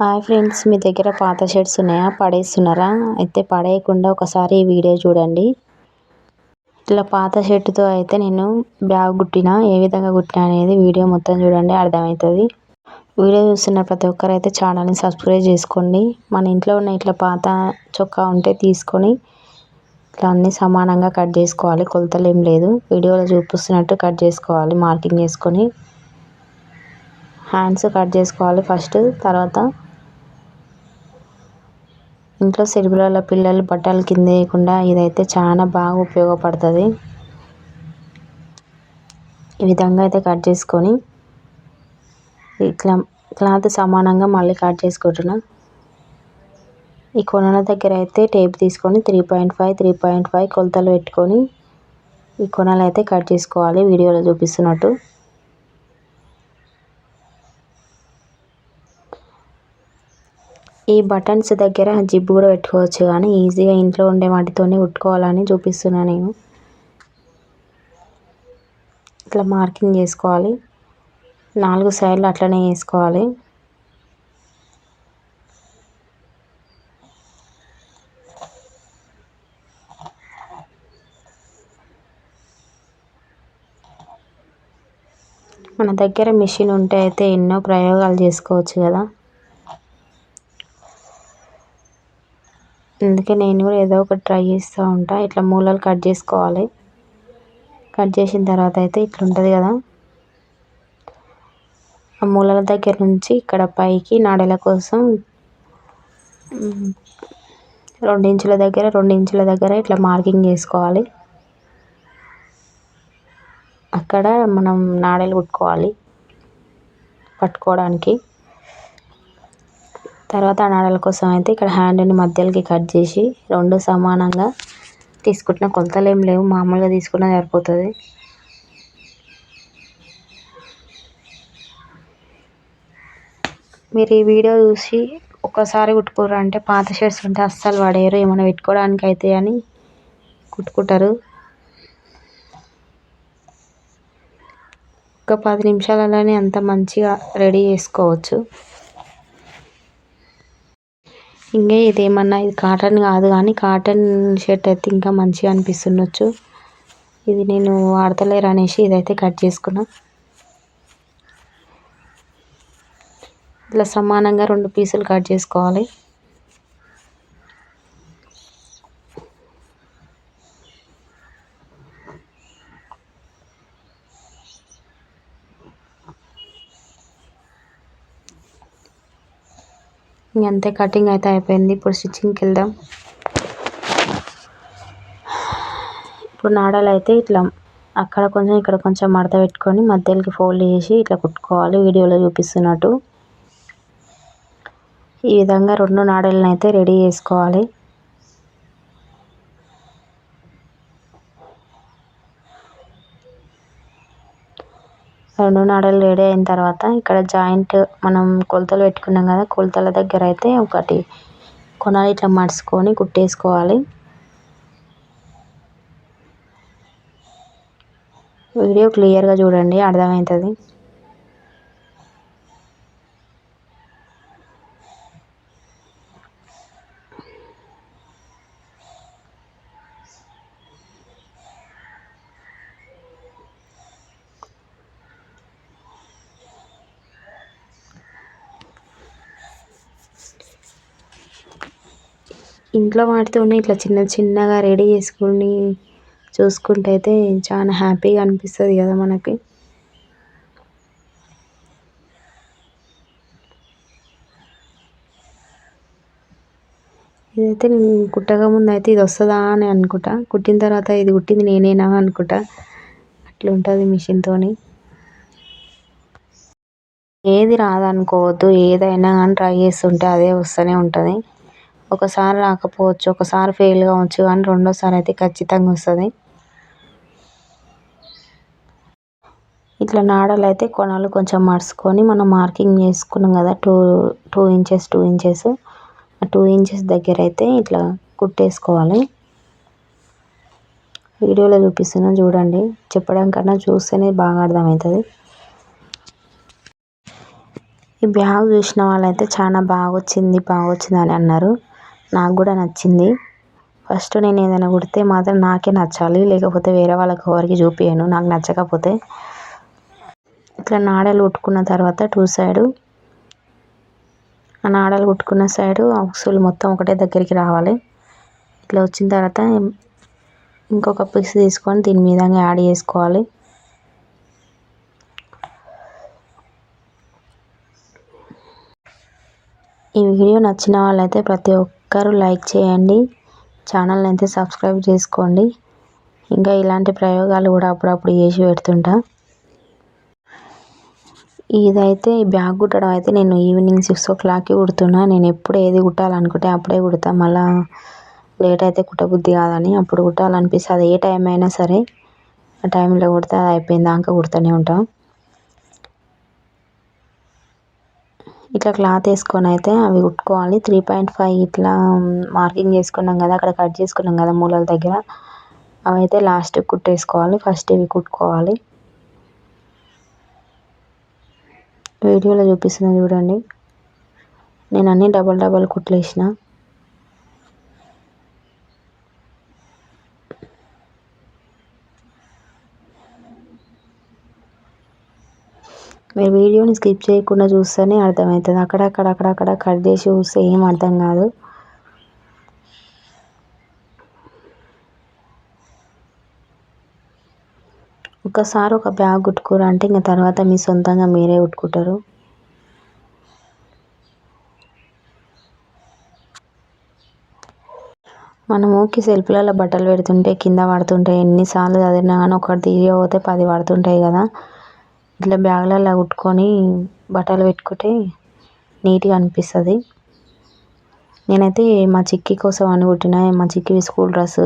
Hi friends, మీ దగ్గర పాత shirts ఉన్నాయా? పడేస్తున్నారా? అయితే పడేయకుండా ఒకసారి ఈ వీడియో చూడండి. ఇట్లా పాత షర్టుతో అయితే నేను బ్యాగ్ కుట్టిన, ఏ విధంగా కుట్టిన అనేది వీడియో మొత్తం చూడండి, అర్థమవుతుంది. వీడియో చూస్తున్న ప్రతి ఒక్కరు అయితే ఛానల్ని సబ్స్క్రైబ్ చేసుకోండి. మన ఇంట్లో ఉన్న ఇట్లా పాత చొక్కా ఉంటే తీసుకొని ఇట్లా అన్నీ సమానంగా కట్ చేసుకోవాలి. కొలతలు ఏం లేదు, వీడియోలో చూపిస్తున్నట్టు కట్ చేసుకోవాలి. మార్కింగ్ చేసుకొని హ్యాండ్స్ కట్ చేసుకోవాలి ఫస్ట్. తర్వాత ఇంట్లో సిరిబుల పిల్లలు బట్టలు కింద వేయకుండా ఇదైతే చాలా బాగా ఉపయోగపడుతుంది. ఈ విధంగా అయితే కట్ చేసుకొని ఇట్లా క్లాత్ సమానంగా మళ్ళీ కట్ చేసుకుంటున్నా. ఈ కొనల దగ్గర అయితే టేప్ తీసుకొని 3.5 కొలతలు పెట్టుకొని ఈ కొనలు అయితే కట్ చేసుకోవాలి వీడియోలో చూపిస్తున్నట్టు. ఈ బటన్స్ దగ్గర జిప్ కూడా పెట్టుకోవచ్చు, కానీ ఈజీగా ఇంట్లో ఉండే వాటితోనే కుట్టుకోవాలని చూపిస్తున్నాను నేను. ఇట్లా మార్కింగ్ చేసుకోవాలి, 4 సైడ్లు అట్లనే వేసుకోవాలి. మన దగ్గర మిషన్ ఉంటే అయితే ఎన్నో ప్రయోగాలు చేసుకోవచ్చు కదా. అందుకే నేను కూడా ఏదో ఒకటి ట్రై చేస్తూ ఉంటా. ఇట్లా మూలలు కట్ చేసుకోవాలి. కట్ చేసిన తర్వాత అయితే ఇట్లా ఉంటుంది కదా, ఆ మూలల దగ్గర నుంచి ఇక్కడ పైకి నాడల కోసం 2 ఇంచుల దగ్గర ఇట్లా మార్కింగ్ చేసుకోవాలి. అక్కడ మనం నాడలు కుట్టుకోవాలి పట్టుకోవడానికి. తర్వాత ఆ నాడల కోసం అయితే ఇక్కడ హ్యాండ్ని మధ్యలోకి కట్ చేసి 2 సమానంగా తీసుకుంటున్న. కొలతలు ఏం లేవు, మామూలుగా తీసుకున్నా సరిపోతుంది. మీరు ఈ వీడియో చూసి ఒక్కసారి కుట్టుకోరు అంటే పాత షర్ట్స్ ఉంటే అస్సలు పడేయరు, ఏమైనా పెట్టుకోవడానికి అయితే అని కుట్టుకుంటారు. ఒక 10 నిమిషాలలోనే అంత మంచిగా రెడీ చేసుకోవచ్చు. ఇంకా ఇదేమన్నా ఇది కాటన్ కాదు, కానీ కాటన్ షర్ట్ అయితే ఇంకా మంచిగా అనిపిస్తుండొచ్చు. ఇది నేను వాడతలేరు అనేసి ఇదైతే కట్ చేసుకున్నా. ఇట్లా సమానంగా 2 పీసులు కట్ చేసుకోవాలి. ఇంకంతే, కటింగ్ అయితే అయిపోయింది. ఇప్పుడు స్టిచ్చింగ్కి వెళ్దాం. ఇప్పుడు నాడాలు అయితే ఇట్లా అక్కడ కొంచెం ఇక్కడ కొంచెం మడత పెట్టుకొని మధ్యలోకి ఫోల్డ్ చేసి ఇట్లా కుట్టుకోవాలి వీడియోలో చూపిస్తున్నట్టు. ఈ విధంగా 2 నాడలను అయితే రెడీ చేసుకోవాలి. రెండు నాడలు రెడీ అయిన తర్వాత ఇక్కడ జాయింట్ మనం కొలతలు పెట్టుకున్నాం కదా, కొలతల దగ్గర అయితే ఒకటి కొనాలి ఇట్లా మడుచుకొని కుట్టేసుకోవాలి. వీడియో క్లియర్గా చూడండి, అర్థమవుతుంది. ఇంట్లో వాటితోనే ఇట్లా చిన్నగా రెడీ చేసుకొని చూసుకుంటే అయితే చాలా హ్యాపీగా అనిపిస్తుంది కదా మనకి. ఇదైతే నేను కుట్టక ముందు అయితే ఇది వస్తుందా అని అనుకుంటా, కుట్టిన తర్వాత ఇది కుట్టింది నేనేనా అనుకుంటా. అట్లా ఉంటుంది మిషన్తోని. ఏది రాదనుకోవద్దు, ఏదైనా కానీ ట్రై చేస్తుంటే అదే వస్తూనే ఉంటుంది. ఒకసారి రాకపోవచ్చు, ఒకసారి ఫెయిల్ కావచ్చు, కానీ రెండోసారి అయితే ఖచ్చితంగా వస్తుంది. ఇట్లా నాడలు అయితే కొనాలు కొంచెం మడుచుకొని మనం మార్కింగ్ చేసుకున్నాం కదా, 2 ఇంచెస్ ఆ 2 ఇంచెస్ దగ్గర అయితే ఇట్లా కుట్టేసుకోవాలి. వీడియోలో చూపిస్తున్నా చూడండి, చెప్పడం కన్నా చూస్తేనే బాగా అర్థమవుతుంది. ఈ బ్యాగ్ చూసిన వాళ్ళైతే చాలా బాగొచ్చింది అని అన్నారు. నాకు కూడా నచ్చింది. ఫస్ట్ నేను ఏదైనా కుడితే మాత్రం నాకే నచ్చాలి, లేకపోతే వేరే వాళ్ళకి ఎవరికి చూపియను నాకు నచ్చకపోతే. ఇట్లా నాడలు కుట్టుకున్న తర్వాత 2 సైడు ఆ నాడలు కుట్టుకున్న సైడు అక్సులు మొత్తం ఒకటే దగ్గరికి రావాలి. ఇట్లా వచ్చిన తర్వాత ఇంకొక పీస్ తీసుకొని దీని మీదంగా యాడ్ చేసుకోవాలి. ఈ వీడియో నచ్చిన వాళ్ళైతే ప్రతి ఒక్కరూ లైక్ చేయండి, ఛానల్ని అయితే సబ్స్క్రైబ్ చేసుకోండి. ఇంకా ఇలాంటి ప్రయోగాలు కూడా అప్పుడప్పుడు చేసి పెడుతుంటా. ఇదైతే ఈ బ్యాగ్ కుట్టడం అయితే నేను ఈవినింగ్ 6 o'clockకి కుడుతున్నా. నేను ఎప్పుడు ఏది కుట్టాలనుకుంటే అప్పుడే కుడతా, మళ్ళీ లేట్ అయితే కుట్టబుద్ధి కాదని. అప్పుడు కుట్టాలనిపిస్తే అది ఏ టైం అయినా సరే ఆ టైంలో కుడితే అది అయిపోయింది దాకా కుడుతూనే ఉంటాం. ఇట్లా క్లాత్ వేసుకొని అయితే అవి కుట్టుకోవాలి. 3.5 ఇట్లా మార్కింగ్ చేసుకున్నాం కదా, అక్కడ కట్ చేసుకున్నాం కదా మూలల దగ్గర, అవి అయితే లాస్ట్కి కుట్టేసుకోవాలి. ఫస్ట్ ఇవి కుట్టుకోవాలి. వీడియోలో చూపిస్తున్నా చూడండి, నేను అన్ని డబల్ కుట్లు వేసిన. మీరు వీడియోని స్కిప్ చేయకుండా చూస్తేనే అర్థమవుతుంది. అక్కడక్కడ కట్ చేసి చూస్తే ఏం అర్థం కాదు. ఒకసారి ఒక బ్యాగ్ కుట్టుకోరంటే ఇంకా తర్వాత మీ సొంతంగా మీరే కుట్టుకుంటారు. మనం ఊరికి సెల్ఫ్లలో బట్టలు పెడుతుంటే కింద పడుతుంటాయి. ఎన్నిసార్లు చదివినా కానీ ఒకటి తీయకపోతే 10 పడుతుంటాయి కదా. ఇట్లా బ్యాగ్లలో కుట్టుకొని బట్టలు పెట్టుకుంటే నీట్గా అనిపిస్తుంది. నేనైతే మా చిక్కి కోసం అని కుట్టిన. మా చిక్కి స్కూల్ డ్రెస్,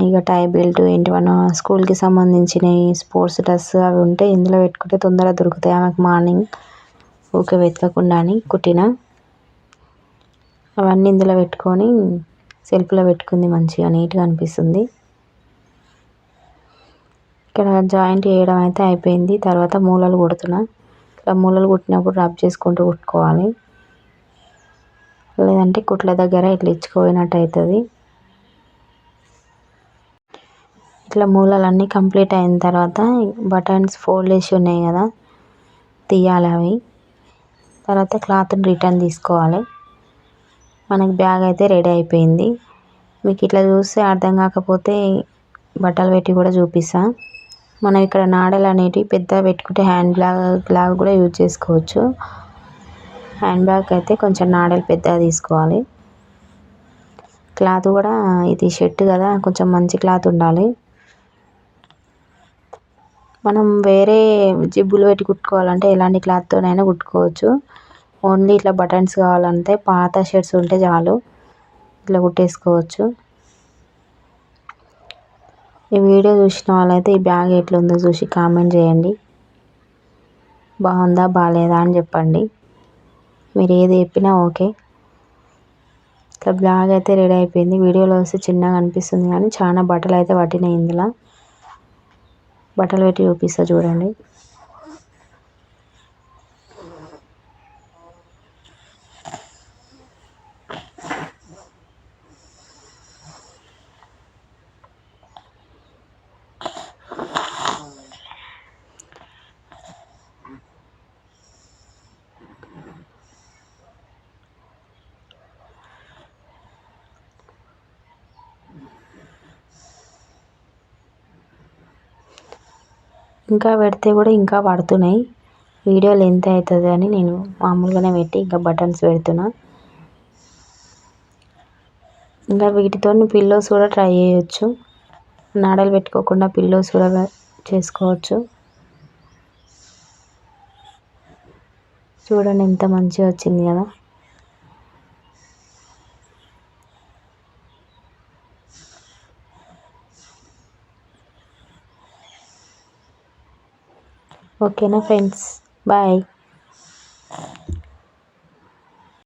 ఇక టై బెల్ట్, ఏంటివన్నా స్కూల్కి సంబంధించినవి స్పోర్ట్స్ డ్రెస్ అవి ఉంటే ఇందులో పెట్టుకుంటే తొందరగా దొరుకుతాయి ఆమెకు. మార్నింగ్ ఊకే వెతకకుండా అని కుట్టిన. అవన్నీ ఇందులో పెట్టుకొని సెల్ఫ్లో పెట్టుకుంది, మంచిగా నీట్గా అనిపిస్తుంది. ఇక్కడ జాయింట్ చేయడం అయితే అయిపోయింది. తర్వాత మూలలు కుడుతున్నా. ఇట్లా మూలలు కుట్టినప్పుడు రబ్ చేసుకుంటూ కుట్టుకోవాలి, లేదంటే కుట్ల దగ్గర ఇట్లా ఇచ్చుకోపోయినట్టు అవుతుంది. ఇట్లా మూలలన్నీ కంప్లీట్ అయిన తర్వాత బటన్స్ ఫోల్డ్ చేసి ఉన్నాయి కదా, తీయాలి అవి. తర్వాత క్లాత్ని రిటర్న్ తీసుకోవాలి. మనకి బ్యాగ్ అయితే రెడీ అయిపోయింది. మీకు ఇట్లా చూస్తే అర్థం కాకపోతే బట్టలు పెట్టి కూడా చూపిస్తా. మనం ఇక్కడ నాడలు అనేటివి పెద్దగా పెట్టుకుంటే హ్యాండ్ బ్యాగ్ లాగా కూడా యూజ్ చేసుకోవచ్చు. హ్యాండ్ బ్యాగ్ అయితే కొంచెం నాడలు పెద్దగా తీసుకోవాలి. క్లాత్ కూడా ఇది షర్ట్ కదా, కొంచెం మంచి క్లాత్ ఉండాలి. మనం వేరే జిబ్బులు పెట్టి కుట్టుకోవాలంటే ఎలాంటి క్లాత్తోనైనా కుట్టుకోవచ్చు. ఓన్లీ ఇట్లా బటన్స్ కావాలంటే పాత షర్ట్స్ ఉంటే చాలు, ఇట్లా కుట్టేసుకోవచ్చు. ఈ వీడియో చూసిన వాళ్ళైతే ఈ బ్యాగ్ ఎట్లుందో చూసి కామెంట్ చేయండి. బాగుందా బాగాలేదా అని చెప్పండి. మీరు ఏది చెప్పినా ఓకే. ఇట్లా బ్యాగ్ అయితే రెడీ అయిపోయింది. వీడియోలో వస్తే చిన్నగా అనిపిస్తుంది కానీ చాలా బట్టలు అయితే పట్టినాయి. ఇందులో బట్టలు పెట్టి చూపిస్తా చూడండి. ఇంకా పెడితే కూడా ఇంకా పడుతున్నాయి. వీడియో లెంత్ అవుతుంది అని నేను మామూలుగానే పెట్టి ఇంకా బటన్స్ పెడుతున్నా. ఇంకా వీటితో పిల్లోస్ కూడా ట్రై చేయొచ్చు. నాడలు పెట్టుకోకుండా పిల్లోస్ కూడా చేసుకోవచ్చు. చూడండి ఎంత మంచిగా వచ్చింది కదా. ఓకేనా ఫ్రెండ్స్, బాయ్.